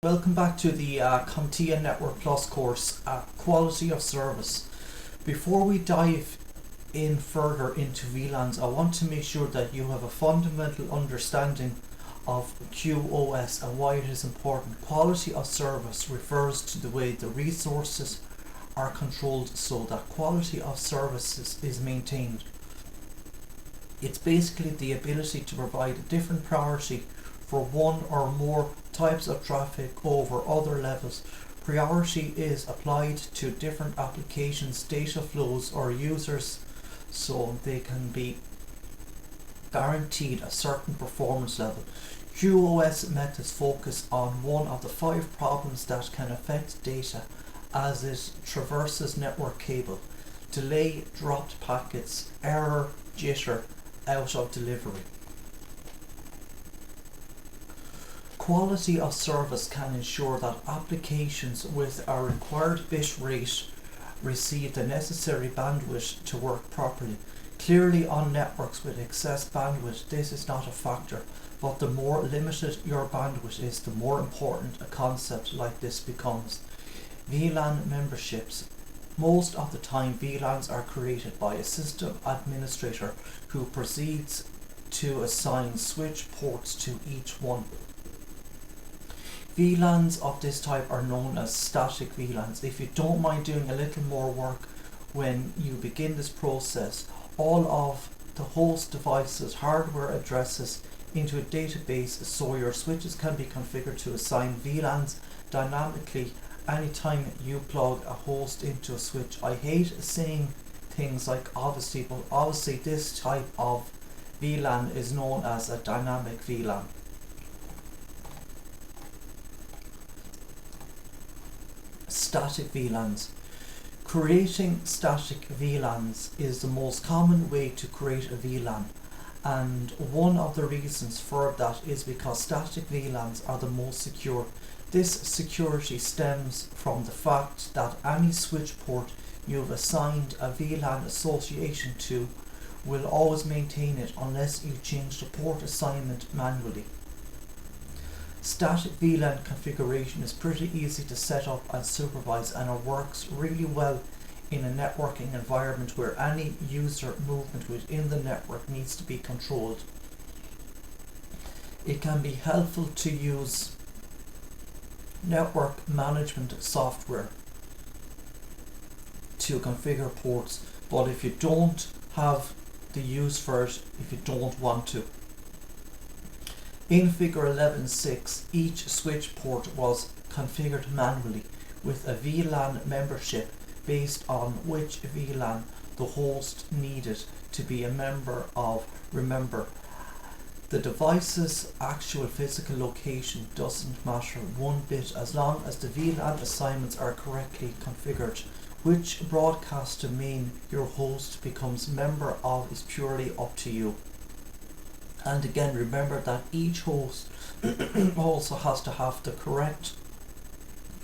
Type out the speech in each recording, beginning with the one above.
Welcome back to the Comptia Network Plus course, Quality of Service. Before we dive in further into VLANs, I want to make sure that you have a fundamental understanding of QoS and why it is important. Quality of service refers to the way the resources are controlled so that quality of services is maintained. It's basically the ability to provide a different priority for one or more types of traffic over other levels. Priority is applied to different applications, data flows or users so they can be guaranteed a certain performance level. QoS methods focus on one of the 5 problems that can affect data as it traverses network cable: delay, dropped packets, error, jitter, out of delivery. Quality of service can ensure that applications with a required bit rate receive the necessary bandwidth to work properly. Clearly, on networks with excess bandwidth, this is not a factor, but the more limited your bandwidth is, the more important a concept like this becomes. VLAN memberships. Most of the time, VLANs are created by a system administrator who proceeds to assign switch ports to each one. VLANs of this type are known as static VLANs. If you don't mind doing a little more work when you begin this process, all of the host devices, hardware addresses into a database so your switches can be configured to assign VLANs dynamically anytime you plug a host into a switch. I hate saying things like obviously, but obviously this type of VLAN is known as a dynamic VLAN. Static VLANs. Creating static VLANs is the most common way to create a VLAN, and one of the reasons for that is because static VLANs are the most secure. This security stems from the fact that any switch port you've assigned a VLAN association to will always maintain it unless you change the port assignment manually. Static VLAN configuration is pretty easy to set up and supervise, and it works really well in a networking environment where any user movement within the network needs to be controlled. It can be helpful to use network management software to configure ports, but if you don't have the use for it, if you don't want to. In figure 11.6, each switch port was configured manually with a VLAN membership based on which VLAN the host needed to be a member of. Remember, the device's actual physical location doesn't matter one bit as long as the VLAN assignments are correctly configured. Which broadcast domain your host becomes member of is purely up to you. And again, remember that each host also has to have the correct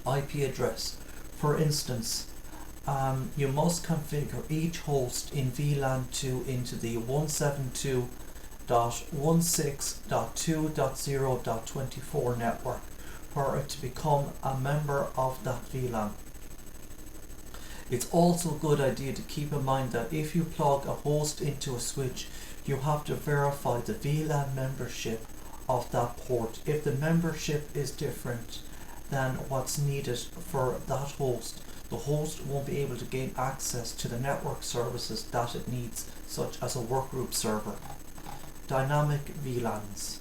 IP address. For instance, you must configure each host in VLAN 2 into the 172.16.2.0.24 network for it to become a member of that VLAN. It's also a good idea to keep in mind that if you plug a host into a switch, you have to verify the VLAN membership of that port. If the membership is different than what's needed for that host, the host won't be able to gain access to the network services that it needs, such as a workgroup server. Dynamic VLANs.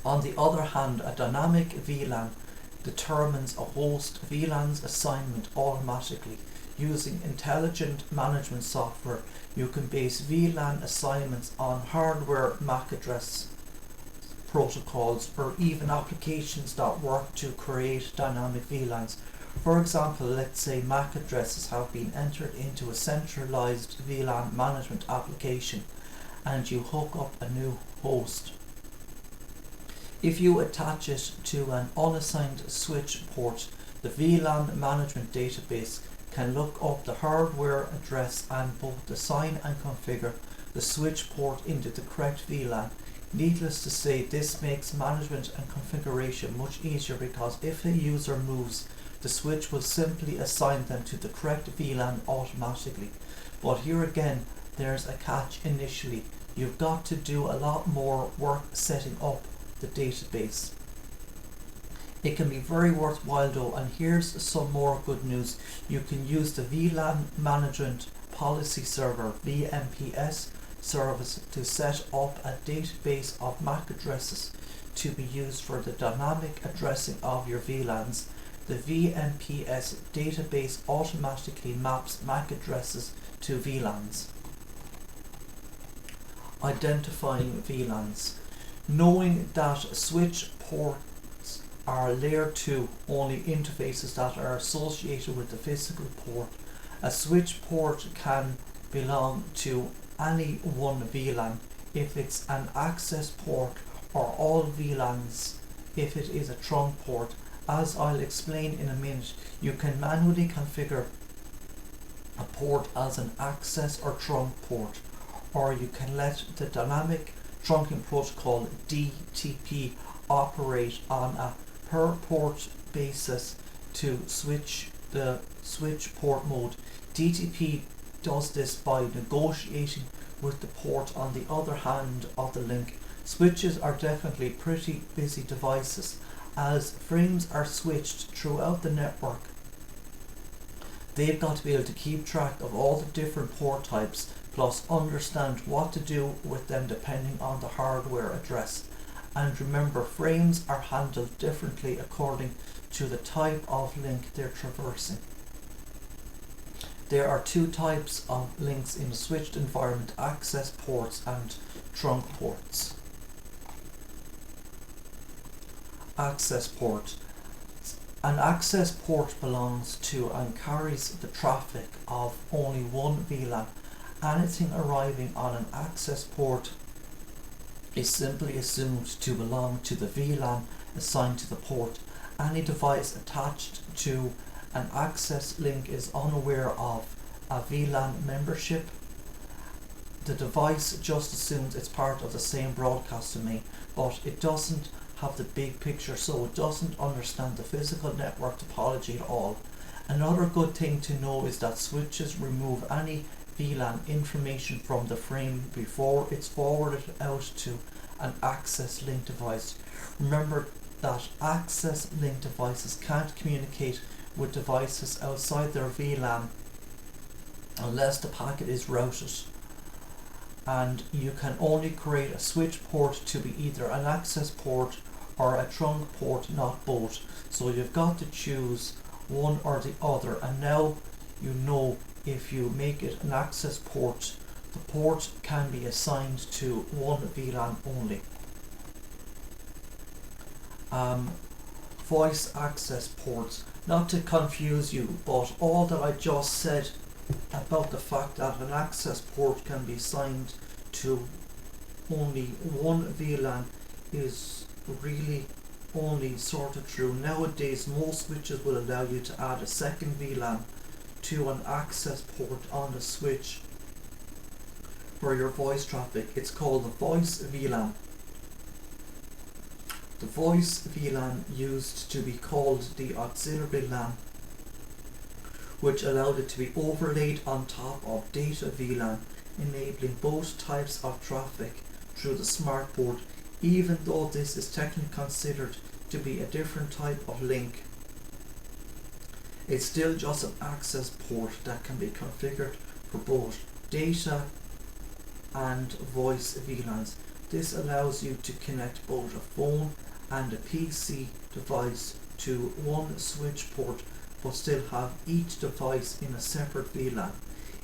On the other hand, a dynamic VLAN determines a host VLAN's assignment automatically. Using intelligent management software, you can base VLAN assignments on hardware MAC address protocols or even applications that work to create dynamic VLANs. For example, let's say MAC addresses have been entered into a centralized VLAN management application and you hook up a new host. If you attach it to an unassigned switch port, the VLAN management database can look up the hardware address and both assign and configure the switch port into the correct VLAN. Needless to say, this makes management and configuration much easier because if a user moves, the switch will simply assign them to the correct VLAN automatically. But here again, there's a catch initially. You've got to do a lot more work setting up the database. It can be very worthwhile though, and here's some more good news. You can use the VLAN Management Policy Server (VMPS) service to set up a database of MAC addresses to be used for the dynamic addressing of your VLANs. The VMPS database automatically maps MAC addresses to VLANs. Identifying VLANs. Knowing that switch ports are layer 2 only interfaces that are associated with the physical port. A switch port can belong to any one VLAN if it's an access port, or all VLANs if it is a trunk port. As I'll explain in a minute, you can manually configure a port as an access or trunk port, or you can let the dynamic trunking protocol DTP operate on a per port basis to switch the switch port mode. DTP does this by negotiating with the port on the other hand of the link. Switches are definitely pretty busy devices, as frames are switched throughout the network. They've got to be able to keep track of all the different port types, plus understand what to do with them depending on the hardware address. And remember, frames are handled differently according to the type of link they're traversing. There are two types of links in a switched environment: access ports and trunk ports. Access port. An access port belongs to and carries the traffic of only one VLAN. Anything arriving on an access port is simply assumed to belong to the VLAN assigned to the port. Any device attached to an access link is unaware of a VLAN membership. The device just assumes it's part of the same broadcast domain, but it doesn't have the big picture, so it doesn't understand the physical network topology at all. Another good thing to know is that switches remove any VLAN information from the frame before it's forwarded out to an access link device. Remember that access link devices can't communicate with devices outside their VLAN unless the packet is routed, and you can only create a switch port to be either an access port or a trunk port, not both. So you've got to choose one or the other, and now you know if you make it an access port, the port can be assigned to one VLAN only. Voice access ports. Not to confuse you, but all that I just said about the fact that an access port can be assigned to only one VLAN is really only sort of true. Nowadays, most switches will allow you to add a second VLAN to an access port on the switch for your voice traffic. It's called the voice VLAN. The voice VLAN used to be called the auxiliary LAN, which allowed it to be overlaid on top of data VLAN, enabling both types of traffic through the smart port. Even though this is technically considered to be a different type of link, it's still just an access port that can be configured for both data and voice VLANs. This allows you to connect both a phone and a PC device to one switch port, but still have each device in a separate VLAN.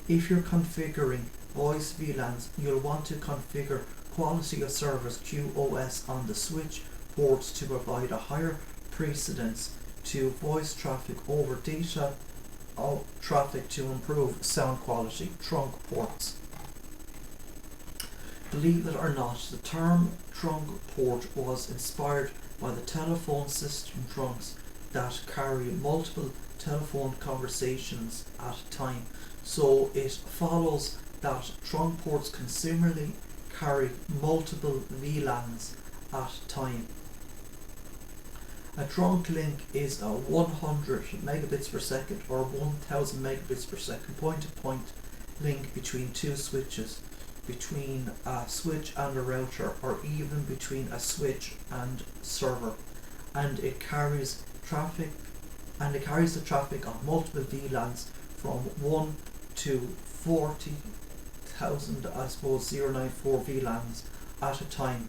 If you're configuring voice VLANs, you'll want to configure quality of service QoS on the switch ports to provide a higher precedence to voice traffic over data traffic to improve sound quality. Trunk ports. Believe it or not, the term trunk port was inspired by the telephone system trunks that carry multiple telephone conversations at a time. So it follows that trunk ports can similarly carry multiple VLANs at a time. A trunk link is a 100 megabits per second or 1000 megabits per second point-to-point link between two switches, between a switch and a router, or even between a switch and server, and it carries the traffic of multiple VLANs from 1 to 40,000, I suppose, 094 VLANs at a time.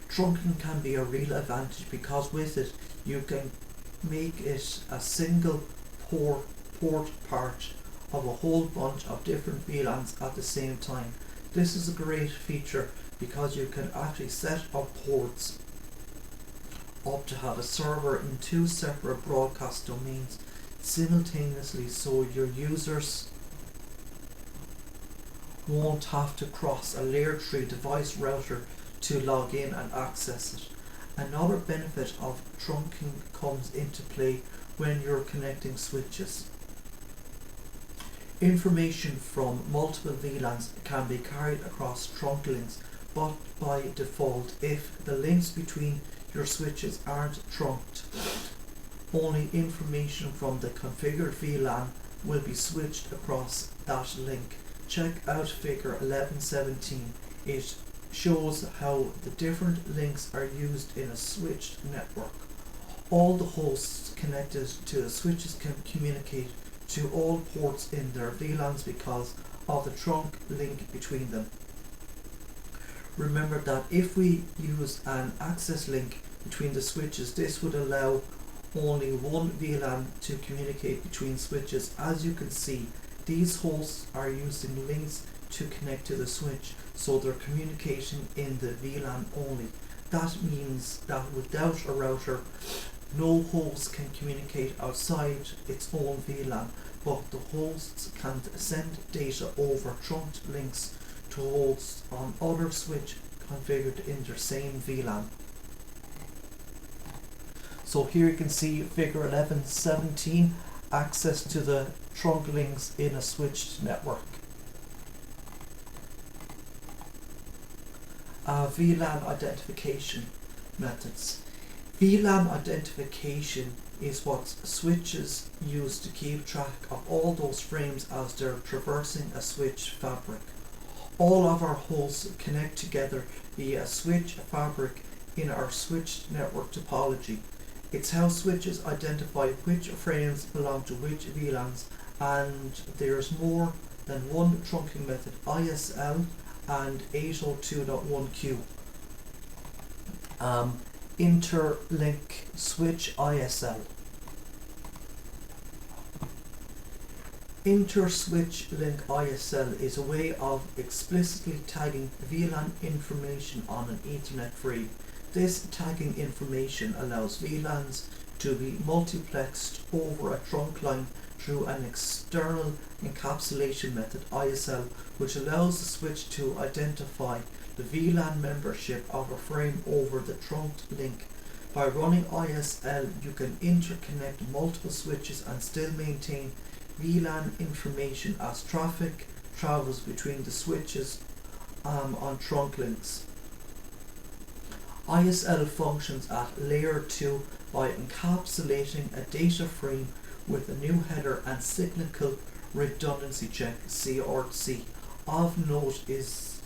Trunking can be a real advantage because with it you can make it a single port part of a whole bunch of different VLANs at the same time. This is a great feature because you can actually set up ports up to have a server in two separate broadcast domains simultaneously, so your users won't have to cross a layer 3 device router to log in and access it. Another benefit of trunking comes into play when you're connecting switches. Information from multiple VLANs can be carried across trunk links, but by default, if the links between your switches aren't trunked, only information from the configured VLAN will be switched across that link. Check out figure 1117. It shows how the different links are used in a switched network. All the hosts connected to the switches can communicate to all ports in their VLANs because of the trunk link between them. Remember that if we use an access link between the switches, this would allow only one VLAN to communicate between switches. As you can see, these hosts are using links to connect to the switch, so they're communicating in the VLAN only. That means that without a router, no host can communicate outside its own VLAN, but the hosts can send data over trunked links to hosts on other switch configured in their same VLAN. So here you can see figure 1117, access to the trunk links in a switched network. VLAN identification methods. VLAN identification is what switches use to keep track of all those frames as they're traversing a switch fabric. All of our hosts connect together via a switch fabric in our switched network topology. It's how switches identify which frames belong to which VLANs, and there's more than one trunking method, ISL and 802.1q. Interlink switch ISL. Inter-switch link ISL is a way of explicitly tagging VLAN information on an Ethernet frame. This tagging information allows VLANs to be multiplexed over a trunk line through an external encapsulation method, ISL, which allows the switch to identify the VLAN membership of a frame over the trunked link. By running ISL, you can interconnect multiple switches and still maintain VLAN information as traffic travels between the switches on trunk links. ISL functions at layer 2 by encapsulating a data frame with a new header and cyclical redundancy check, CRC. Of note is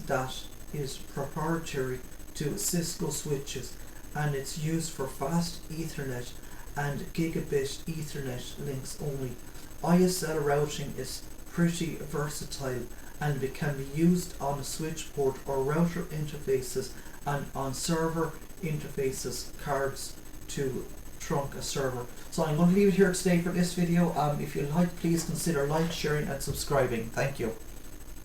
that is proprietary to Cisco switches, and it's used for fast Ethernet and gigabit Ethernet links only. ISL routing is pretty versatile and it can be used on a switch port or router interfaces and on server interfaces cards to trunk a server. So I'm going to leave it here today for this video. If you like, please consider like, sharing and subscribing. Thank you.